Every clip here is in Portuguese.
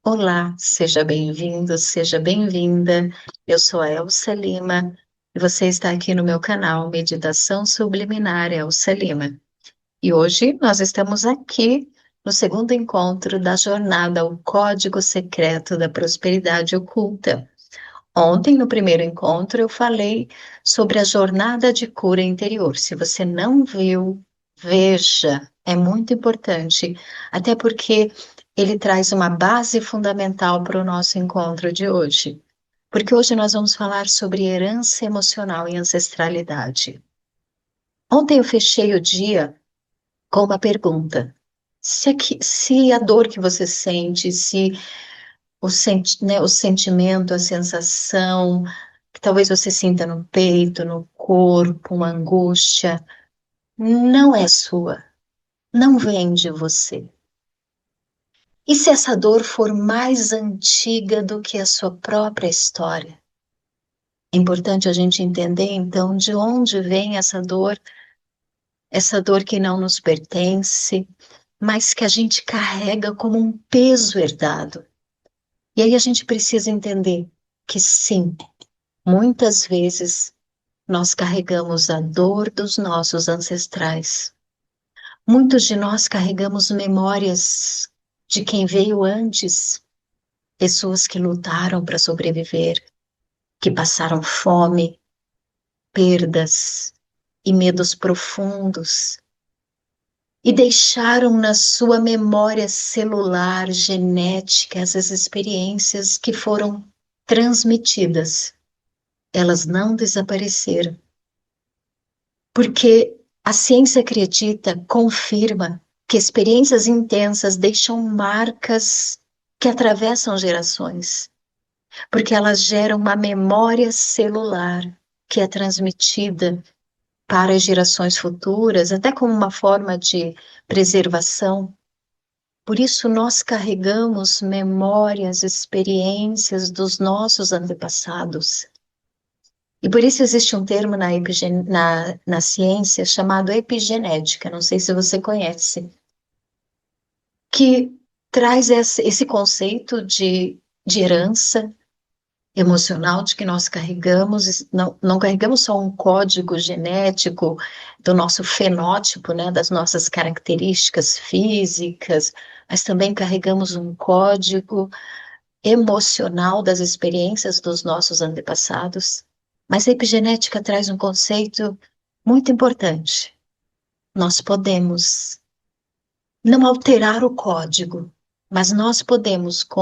Olá, seja bem-vindo, seja bem-vinda. Eu sou a Elsa Lima e você está aqui no meu canal Meditação Subliminar Elsa Lima. E hoje nós estamos aqui no segundo encontro da jornada ao Código Secreto da Prosperidade Oculta. Ontem, no primeiro encontro, eu falei sobre a jornada de cura interior. Se você não viu, veja, é muito importante, até porque ele traz uma base fundamental para o nosso encontro de hoje. Porque hoje nós vamos falar sobre herança emocional e ancestralidade. Ontem eu fechei o dia com uma pergunta. Se a dor que você sente, se o sentimento, a sensação que talvez você sinta no peito, no corpo, uma angústia, não é sua, não vem de você. E se essa dor for mais antiga do que a sua própria história? É importante a gente entender, então, de onde vem essa dor que não nos pertence, mas que a gente carrega como um peso herdado. E aí a gente precisa entender que sim, muitas vezes nós carregamos a dor dos nossos ancestrais. Muitos de nós carregamos memórias de quem veio antes, pessoas que lutaram para sobreviver, que passaram fome, perdas e medos profundos, e deixaram na sua memória celular, genética, essas experiências que foram transmitidas. Elas não desapareceram. Porque a ciência acredita, confirma que experiências intensas deixam marcas que atravessam gerações, porque elas geram uma memória celular que é transmitida para as gerações futuras, até como uma forma de preservação. Por isso, nós carregamos memórias, experiências dos nossos antepassados. E por isso existe um termo na ciência chamado epigenética, não sei se você conhece, que traz esse conceito de herança emocional de que nós carregamos, não carregamos só um código genético do nosso fenótipo, né, das nossas características físicas, mas também carregamos um código emocional das experiências dos nossos antepassados. Mas a epigenética traz um conceito muito importante. Nós podemos não alterar o código, mas nós podemos, com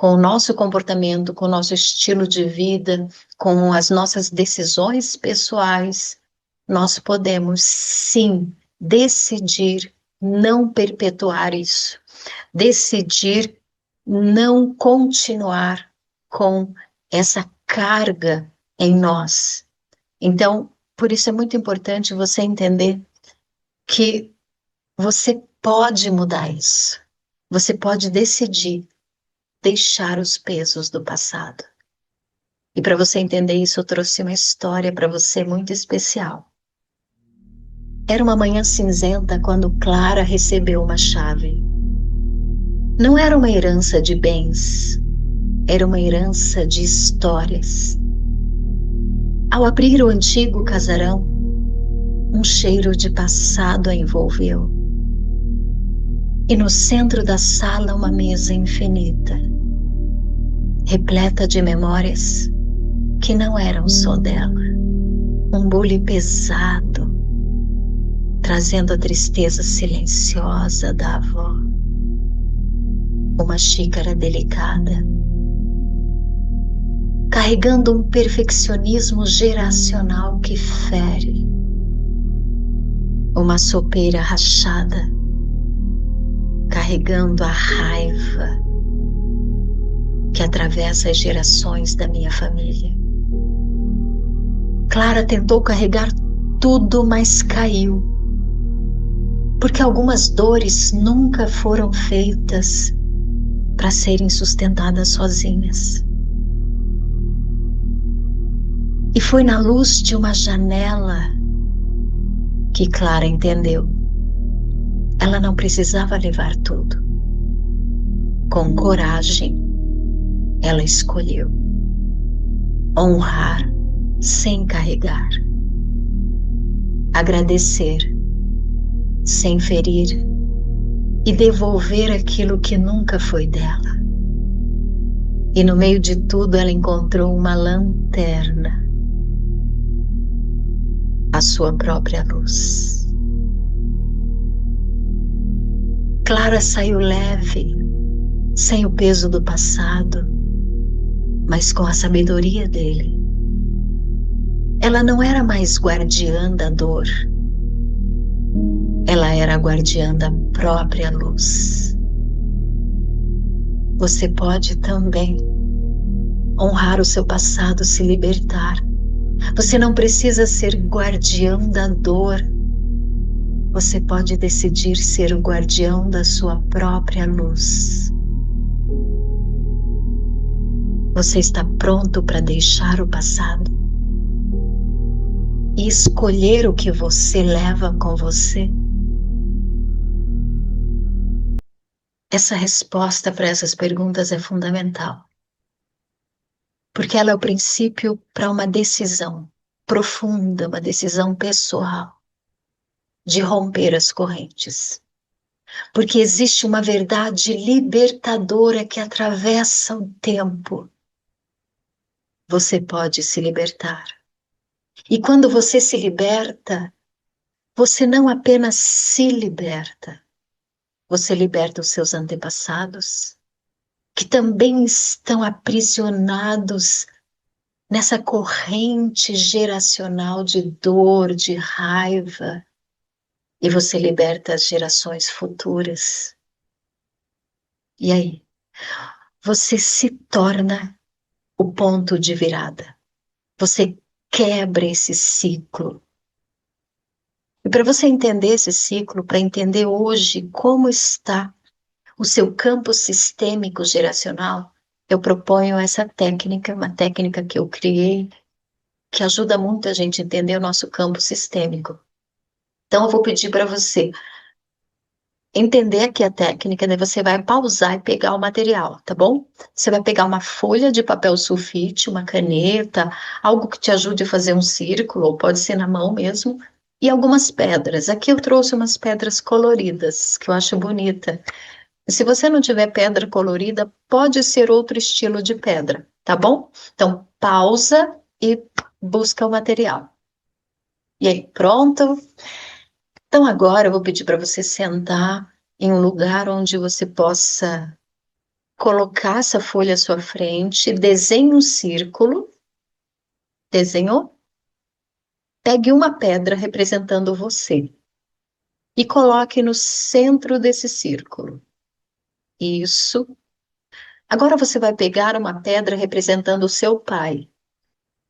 o nosso comportamento, com o nosso estilo de vida, com as nossas decisões pessoais, nós podemos sim decidir não perpetuar isso, decidir não continuar com essa carga em nós. Então, por isso é muito importante você entender que você pode mudar isso. Você pode decidir deixar os pesos do passado. E para você entender isso, eu trouxe uma história para você muito especial. Era uma manhã cinzenta quando Clara recebeu uma chave. Não era uma herança de bens, era uma herança de histórias. Ao abrir o antigo casarão, um cheiro de passado a envolveu. E no centro da sala uma mesa infinita, repleta de memórias que não eram só dela. Um bule pesado, trazendo a tristeza silenciosa da avó. Uma xícara delicada, carregando um perfeccionismo geracional que fere. Uma sopeira rachada, carregando a raiva que atravessa as gerações da minha família. Clara tentou carregar tudo, mas caiu, porque algumas dores nunca foram feitas para serem sustentadas sozinhas. E foi na luz de uma janela que Clara entendeu. Ela não precisava levar tudo. Com coragem, ela escolheu honrar sem carregar, agradecer sem ferir e devolver aquilo que nunca foi dela. E no meio de tudo ela encontrou uma lanterna, a sua própria luz. Clara saiu leve, sem o peso do passado, mas com a sabedoria dele. Ela não era mais guardiã da dor, ela era a guardiã da própria luz. Você pode também honrar o seu passado, se libertar. Você não precisa ser guardião da dor. Você pode decidir ser o guardião da sua própria luz. Você está pronto para deixar o passado e escolher o que você leva com você? Essa resposta para essas perguntas é fundamental, porque ela é o princípio para uma decisão profunda, uma decisão pessoal de romper as correntes. Porque existe uma verdade libertadora que atravessa o tempo. Você pode se libertar. E quando você se liberta, você não apenas se liberta, você liberta os seus antepassados, que também estão aprisionados nessa corrente geracional de dor, de raiva, e você liberta as gerações futuras. E aí? Você se torna o ponto de virada. Você quebra esse ciclo. E para você entender esse ciclo, para entender hoje como está o seu campo sistêmico geracional, eu proponho essa técnica, uma técnica que eu criei, que ajuda muito a gente a entender o nosso campo sistêmico. Então, eu vou pedir para você entender aqui a técnica, daí você vai pausar e pegar o material, tá bom? Você vai pegar uma folha de papel sulfite, uma caneta, algo que te ajude a fazer um círculo, ou pode ser na mão mesmo, e algumas pedras. Aqui eu trouxe umas pedras coloridas, que eu acho bonita. E se você não tiver pedra colorida, pode ser outro estilo de pedra, tá bom? Então, pausa e busca o material. E aí, pronto? Então, agora eu vou pedir para você sentar em um lugar onde você possa colocar essa folha à sua frente, desenhe um círculo, desenhou? Pegue uma pedra representando você e coloque no centro desse círculo. Isso. Agora você vai pegar uma pedra representando o seu pai.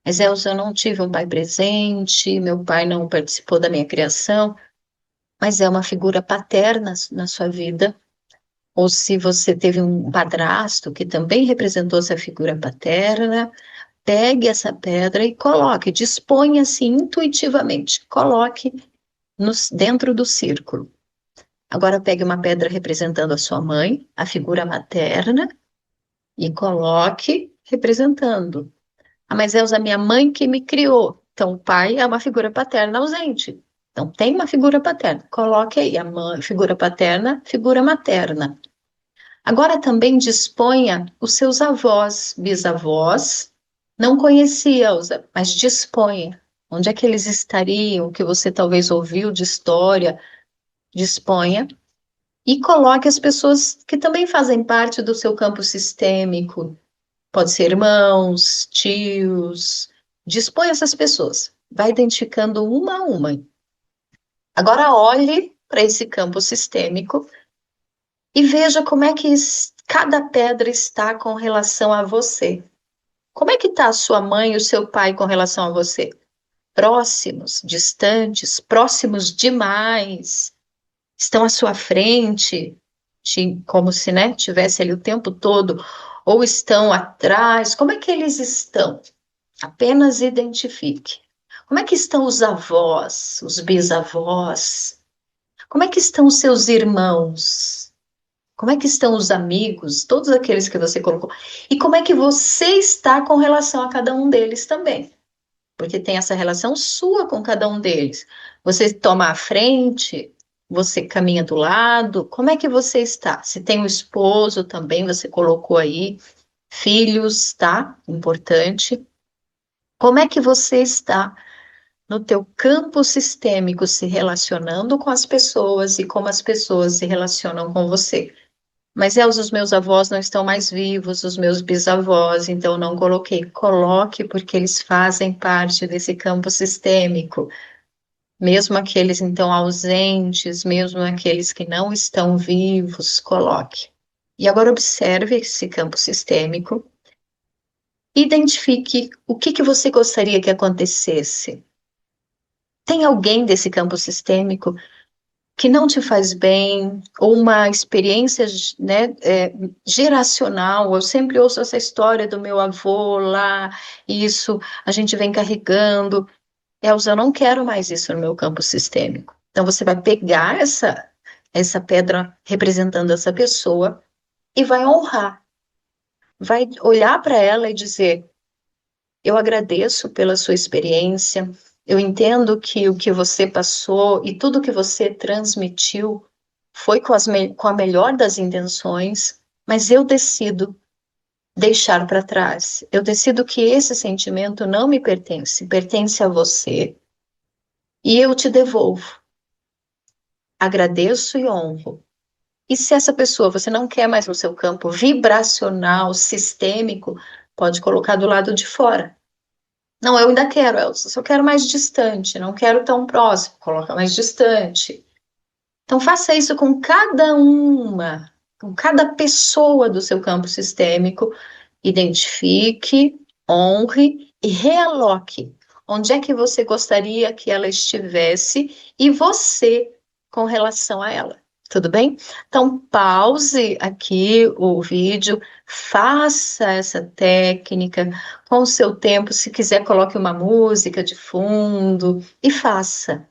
Mas Elza, eu não tive um pai presente, meu pai não participou da minha criação, mas é uma figura paterna na sua vida. Ou se você teve um padrasto que também representou essa figura paterna, pegue essa pedra e coloque, disponha-se intuitivamente, coloque dentro do círculo. Agora pegue uma pedra representando a sua mãe, a figura materna, e coloque representando. Ah, mas Elza, minha mãe que me criou. Então, o pai é uma figura paterna ausente. Então, tem uma figura paterna. Coloque aí a mãe, figura paterna, figura materna. Agora também disponha os seus avós, bisavós. Não conhecia-os, mas disponha. Onde é que eles estariam? Que você talvez ouviu de história. Disponha. E coloque as pessoas que também fazem parte do seu campo sistêmico. Pode ser irmãos, tios. Dispõe essas pessoas. Vai identificando uma a uma. Agora olhe para esse campo sistêmico e veja como é que cada pedra está com relação a você. Como é que está a sua mãe e o seu pai com relação a você? Próximos, distantes, próximos demais, estão à sua frente, como se, né, tivesse ali o tempo todo, ou estão atrás, como é que eles estão? Apenas identifique. Como é que estão os avós, os bisavós? Como é que estão os seus irmãos? Como é que estão os amigos, todos aqueles que você colocou? E como é que você está com relação a cada um deles também? Porque tem essa relação sua com cada um deles. Você toma a frente, você caminha do lado, como é que você está? Se tem um esposo também, você colocou aí, filhos, tá? Importante. Como é que você está no teu campo sistêmico se relacionando com as pessoas e como as pessoas se relacionam com você? Mas Elza, os meus avós não estão mais vivos, os meus bisavós, então não coloquei. Coloque porque eles fazem parte desse campo sistêmico. Mesmo aqueles então ausentes, mesmo aqueles que não estão vivos, coloque. E agora observe esse campo sistêmico. Identifique o que você gostaria que acontecesse. Tem alguém desse campo sistêmico que não te faz bem, ou uma experiência, né, geracional. Eu sempre ouço essa história do meu avô lá, e isso a gente vem carregando. Elza, eu não quero mais isso no meu campo sistêmico. Então você vai pegar essa pedra representando essa pessoa e vai honrar, vai olhar para ela e dizer: eu agradeço pela sua experiência. Eu entendo que o que você passou e tudo que você transmitiu foi com a melhor das intenções, mas eu decido deixar para trás. Eu decido que esse sentimento não me pertence, pertence a você, e eu te devolvo. Agradeço e honro. E se essa pessoa você não quer mais no seu campo vibracional, sistêmico, pode colocar do lado de fora. Não, eu ainda quero, Elsa, só quero mais distante, não quero tão próximo, coloca mais distante. Então faça isso com cada pessoa do seu campo sistêmico, identifique, honre e realoque. Onde é que você gostaria que ela estivesse e você com relação a ela? Tudo bem? Então, pause aqui o vídeo, faça essa técnica com o seu tempo. Se quiser, coloque uma música de fundo e faça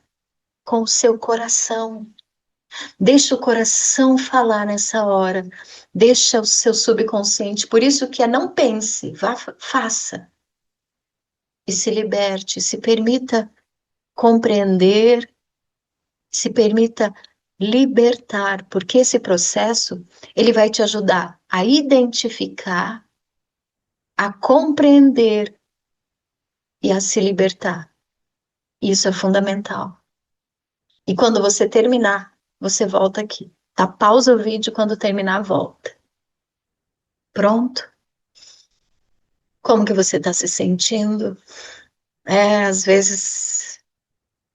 com o seu coração. Deixa o coração falar nessa hora. Deixa o seu subconsciente. Por isso que é não pense, vá, faça. E se liberte, se permita compreender, se permita libertar, porque esse processo ele vai te ajudar a identificar, a compreender e a se libertar. Isso é fundamental. E quando você terminar, você volta aqui, tá? Pausa o vídeo, quando terminar, volta. Pronto? Como que você está se sentindo? Às vezes,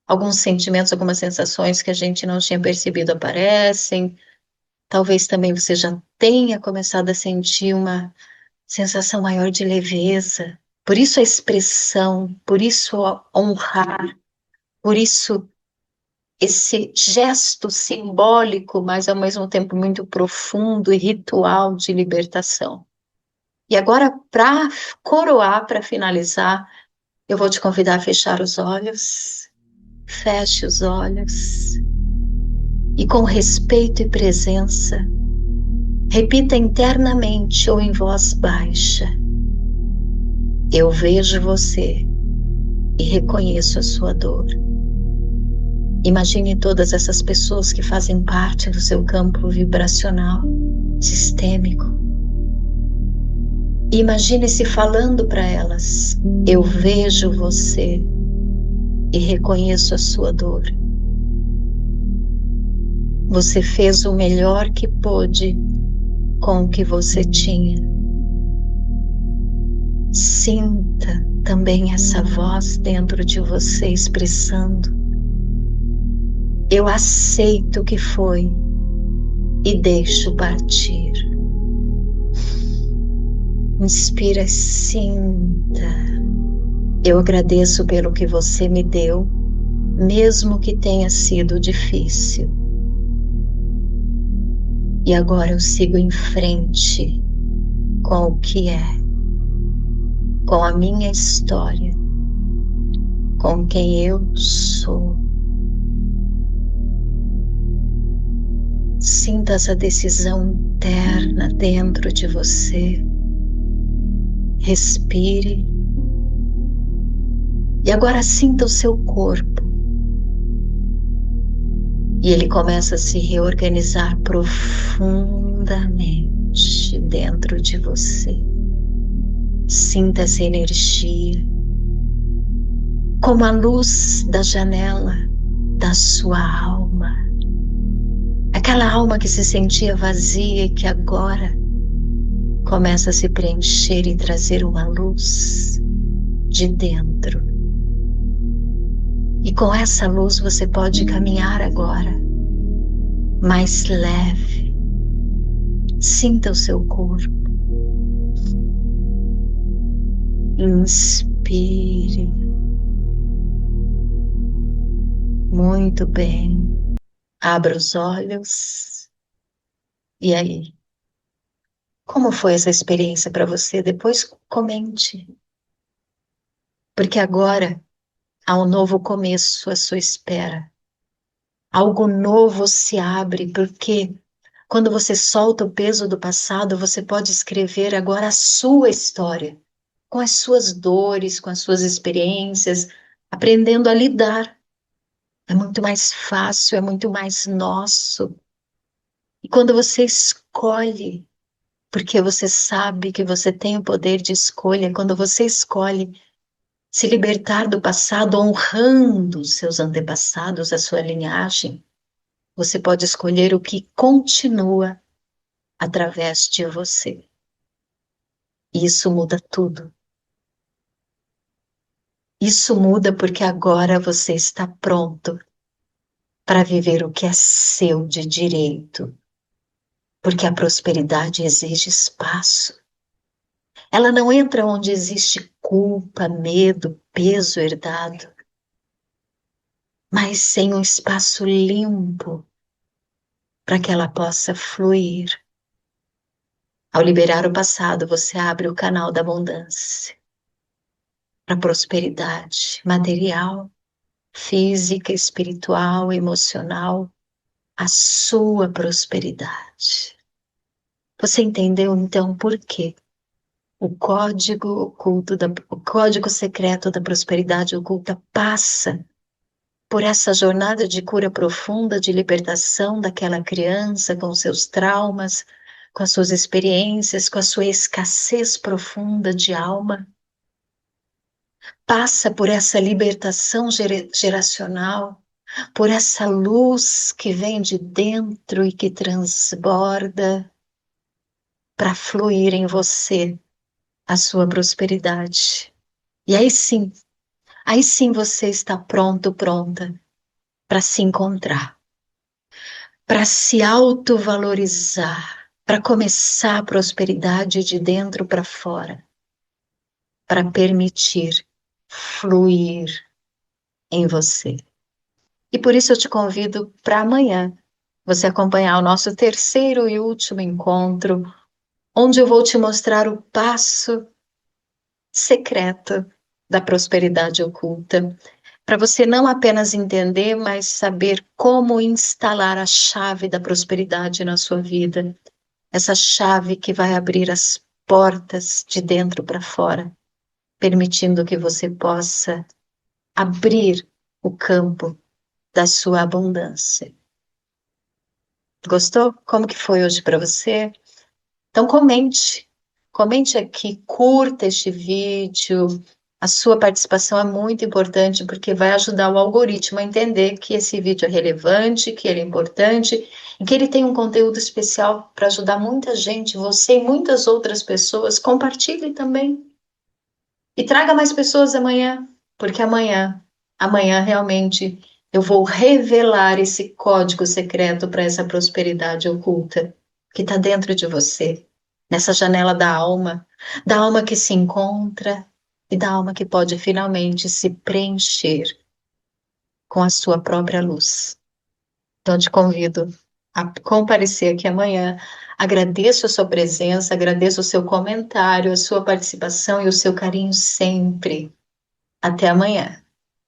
alguns sentimentos, algumas sensações que a gente não tinha percebido aparecem. Talvez também você já tenha começado a sentir uma sensação maior de leveza. Por isso a expressão, por isso honrar, por isso esse gesto simbólico, mas ao mesmo tempo muito profundo e ritual de libertação. E agora, para coroar, para finalizar, eu vou te convidar a fechar os olhos. Feche os olhos. E com respeito e presença, repita internamente ou em voz baixa: eu vejo você e reconheço a sua dor. Imagine todas essas pessoas que fazem parte do seu campo vibracional, sistêmico. Imagine-se falando para elas: eu vejo você e reconheço a sua dor. Você fez o melhor que pôde com o que você tinha. Sinta também essa voz dentro de você expressando: eu aceito o que foi e deixo partir. Inspira e sinta: eu agradeço pelo que você me deu, mesmo que tenha sido difícil. E agora eu sigo em frente com o que é, com a minha história, com quem eu sou. Sinta essa decisão interna dentro de você. Respire. E agora sinta o seu corpo. E ele começa a se reorganizar profundamente dentro de você. Sinta essa energia, como a luz da janela da sua alma. Aquela alma que se sentia vazia e que agora começa a se preencher e trazer uma luz de dentro. E com essa luz você pode caminhar agora mais leve. Sinta o seu corpo. Inspire. Muito bem. Abra os olhos. E aí? Como foi essa experiência para você? Depois comente. Porque agora há um novo começo à sua espera. Algo novo se abre, porque quando você solta o peso do passado, você pode escrever agora a sua história, com as suas dores, com as suas experiências, aprendendo a lidar. É muito mais fácil, é muito mais nosso. E quando você escolhe, porque você sabe que você tem o poder de escolha, quando você escolhe se libertar do passado, honrando os seus antepassados, a sua linhagem, você pode escolher o que continua através de você. E isso muda tudo. Isso muda porque agora você está pronto para viver o que é seu de direito. Porque a prosperidade exige espaço. Ela não entra onde existe culpa, medo, peso herdado, mas sem um espaço limpo para que ela possa fluir. Ao liberar o passado, você abre o canal da abundância para prosperidade material, física, espiritual, emocional, a sua prosperidade. Você entendeu então por quê? O código secreto da prosperidade oculta passa por essa jornada de cura profunda, de libertação daquela criança com seus traumas, com as suas experiências, com a sua escassez profunda de alma. Passa por essa libertação geracional, por essa luz que vem de dentro e que transborda para fluir em você a sua prosperidade. E aí sim você está pronto, pronta para se encontrar, para se autovalorizar, para começar a prosperidade de dentro para fora, para permitir fluir em você. E por isso eu te convido para amanhã você acompanhar o nosso terceiro e último encontro, onde eu vou te mostrar o passo secreto da prosperidade oculta, para você não apenas entender, mas saber como instalar a chave da prosperidade na sua vida, essa chave que vai abrir as portas de dentro para fora, permitindo que você possa abrir o campo da sua abundância. Gostou? Como que foi hoje para você? Então comente aqui, curta este vídeo. A sua participação é muito importante porque vai ajudar o algoritmo a entender que esse vídeo é relevante, que ele é importante e que ele tem um conteúdo especial para ajudar muita gente, você e muitas outras pessoas. Compartilhe também e traga mais pessoas amanhã, porque amanhã realmente eu vou revelar esse código secreto para essa prosperidade oculta que está dentro de você, nessa janela da alma que se encontra e da alma que pode finalmente se preencher com a sua própria luz. Então, te convido a comparecer aqui amanhã. Agradeço a sua presença, agradeço o seu comentário, a sua participação e o seu carinho sempre. Até amanhã.